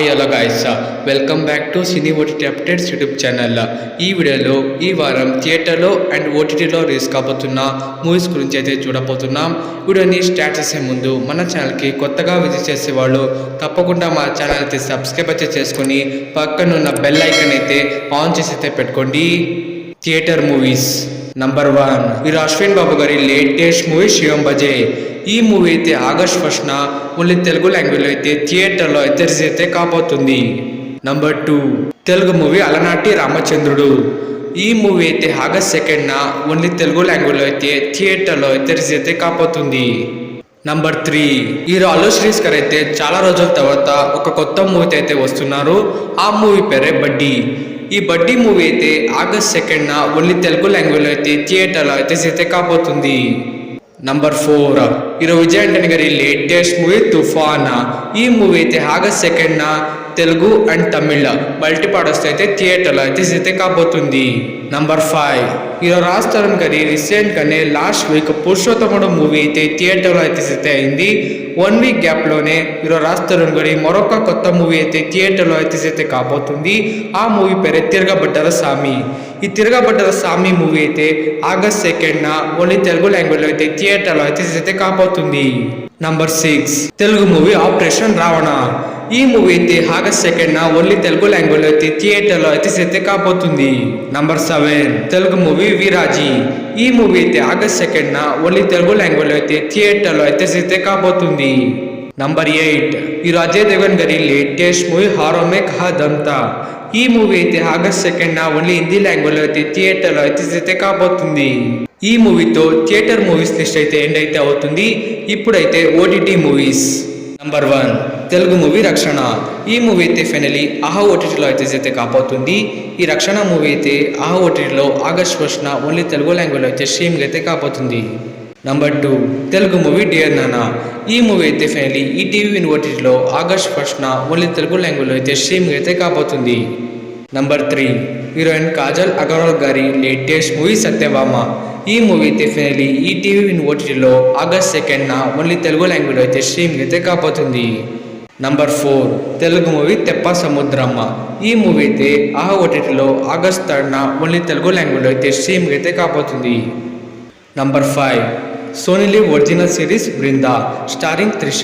Hi hello guys, welcome back to cine OTT updates YouTube channel. ఈ వీడియోలో ఈ వారం థియేటర్లో అండ్ ఓటీటీలో రిలీజ్ కాబోతున్న మూవీస్ గురించి అయితే చూడబోతున్నాం. వీడియోని స్టార్ట్ చేసే ముందు మన ఛానల్కి కొత్తగా విజిట్ చేసే వాళ్ళు తప్పకుండా మా ఛానల్ అయితే సబ్స్క్రైబ్ అయితే చేసుకొని పక్కనున్న బెల్ ఐకాన్ అయితే ఆన్ చేసి అయితే పెట్టుకోండి. థియేటర్ మూవీస్ నంబర్ 1, వీరు అశ్విన్ బాబు గారి లేటెస్ట్ మూవీ శివం బజే. ఈ మూవీ అయితే ఆగస్ట్ 1న ఓన్లీ తెలుగు లాంగ్వేజ్లో అయితే థియేటర్లో అయితే రిలీజ్ అయితే కాబోతుంది. నంబర్ 2, తెలుగు మూవీ అలనాటి రామచంద్రుడు. ఈ మూవీ అయితే ఆగస్ట్ 2న ఓన్లీ తెలుగు లాంగ్వేజ్లో అయితే థియేటర్లో అయితే రిలీజ్ అయితే కాబోతుంది. నంబర్ 3, హీరో అల్లు శ్రీస్ గారు అయితే చాలా రోజుల తర్వాత ఒక కొత్త మూవీ అయితే వస్తున్నారు. ఆ మూవీ పేరే బడ్డీ. ఈ బడ్డీ మూవీ అయితే ఆగస్ట్ 2న ఓన్లీ తెలుగు లాంగ్వేజ్లో అయితే థియేటర్లో అయితే కాబోతుంది. నంబర్ 4, హీరో విజయ్ ఆంటనీ గారి లేటెస్ట్ మూవీ తుఫాన్. ఈ మూవీ అయితే ఆగస్ట్ 2న తెలుగు అండ్ తమిళ మల్టీపార్ట్స్ అయితే థియేటర్లో అయితే కాబోతుంది. నంబర్ 5, హీరో రాజ్ తరుణ్ గారి రీసెంట్గానే లాస్ట్ వీక్ పురుషోత్తముడు మూవీ అయితే థియేటర్లో అయితే అయింది. 1 వీక్ గ్యాప్లోనే హీరో రాజ్ తరుణ్ గారి మరొక కొత్త మూవీ అయితే థియేటర్లో అయితే కాబోతుంది. ఆ మూవీ పేరే తిరగబడ్డర సామి. ఈ తిరగబడ్డర సామి మూవీ అయితే ఆగస్ట్ 2న ఓన్లీ తెలుగు లాంగ్వేజ్లో అయితే థియేటర్లో అయితే కాబోతుంది. Number 6, Telugu movie operation Ravana. ఈ మూవీ అయితే ఆగస్ట్ 2న ఓన్లీ తెలుగు లాంగ్వేజ్లో అయితే థియేటర్లో అయితే కాబోతుంది. Number 7, Telugu movie Veeraji. ఈ మూవీ అయితే ఆగస్ట్ 2న ఓన్లీ తెలుగు లాంగ్వేజ్లో అయితే థియేటర్లో అయితే కాబోతుంది. నంబర్ 8, హీరో అజయ్ దేవగన్ గారి లేటెస్ట్ మూవీ హారో మే కహా దమ్ తా. ఈ మూవీ అయితే ఆగస్ట్ 2న ఓన్లీ హిందీ లాంగ్వేజ్లో అయితే థియేటర్లో అయితే కాబోతుంది. ఈ మూవీతో థియేటర్ మూవీస్ లిస్ట్ అయితే ఎండ్ అయితే అవుతుంది. ఇప్పుడైతే OTT movies. Number 1, Telugu movie రక్షణ. ఈ మూవీ అయితే ఫైనలీ ఆహా ఓటీటీలో అయితే కాబోతుంది. ఈ రక్షణ మూవీ అయితే ఆహా ఓటీటీలో ఆగస్ట్ 1న ఓన్లీ తెలుగు లాంగ్వేజ్లో అయితే స్ట్రీమింగ్ అయితే కాబోతుంది. నంబర్ 2, తెలుగు మూవీ డియర్ నానా. ఈ మూవీ అయితే ఫైనలీ ఈటీవీ విన్ ఓటీటీలో ఆగస్ట్ 1న ఓన్లీ తెలుగు లాంగ్వేజ్లో అయితే స్ట్రీమింగ్ అయితే కాబోతుంది. నంబర్ 3, హీరోయిన్ కాజల్ అగర్వాల్ గారి లేటెస్ట్ మూవీ సత్యభామ. ఈ మూవీ అయితే ఫైనలీ ఈటీవీ విన్ ఓటీటీలో ఆగస్ట్ 2న ఓన్లీ తెలుగు లాంగ్వేజ్లో అయితే స్ట్రీమింగ్ అయితే కాబోతుంది. నంబర్ 4, తెలుగు మూవీ తెప్ప సముద్రమ్మ. ఈ మూవీ అయితే ఆహా ఓటీటీలో ఆగస్ట్ 3న ఓన్లీ తెలుగు లాంగ్వేజ్లో అయితే స్ట్రీమింగ్ అయితే కాబోతుంది. Number 5, Sony Liv original series Brinda starring Trisha.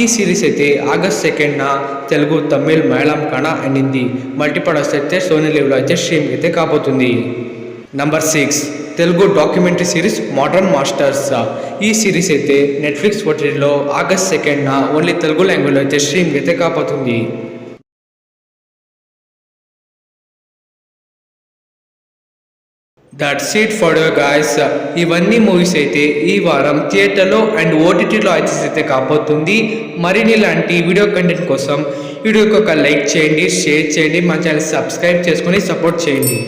ఈ సిరీస్ అయితే ఆగస్ట్ 2న తెలుగు, తమిళ్, మలయాళం, కన్నడ అండ్ హిందీ మల్టీపార్ట్స్ అయితే సోనీ లివ్లో అయితే స్ట్రీమింగ్ అయితే కాబోతుంది. Number 6, Telugu documentary series modern masters. ఈ సిరీస్ అయితే నెట్ఫ్లిక్స్ ఓటీటీలో ఆగస్ట్ 2న ఓన్లీ తెలుగు లాంగ్వేజ్లో అయితే స్ట్రీమింగ్ అయితే కాబోతుంది. That's it for you guys. ఇవన్నీ మూవీస్ అయితే ఈ వారం థియేటర్లో అండ్ ఓటీటీలో అయితే కాబోతుంది. మరిన్ని ఇలాంటి వీడియో కంటెంట్ కోసం వీడియోకి ఒక లైక్ చేయండి, షేర్ చేయండి, మా ఛానల్ సబ్స్క్రైబ్ చేసుకొని సపోర్ట్ చేయండి.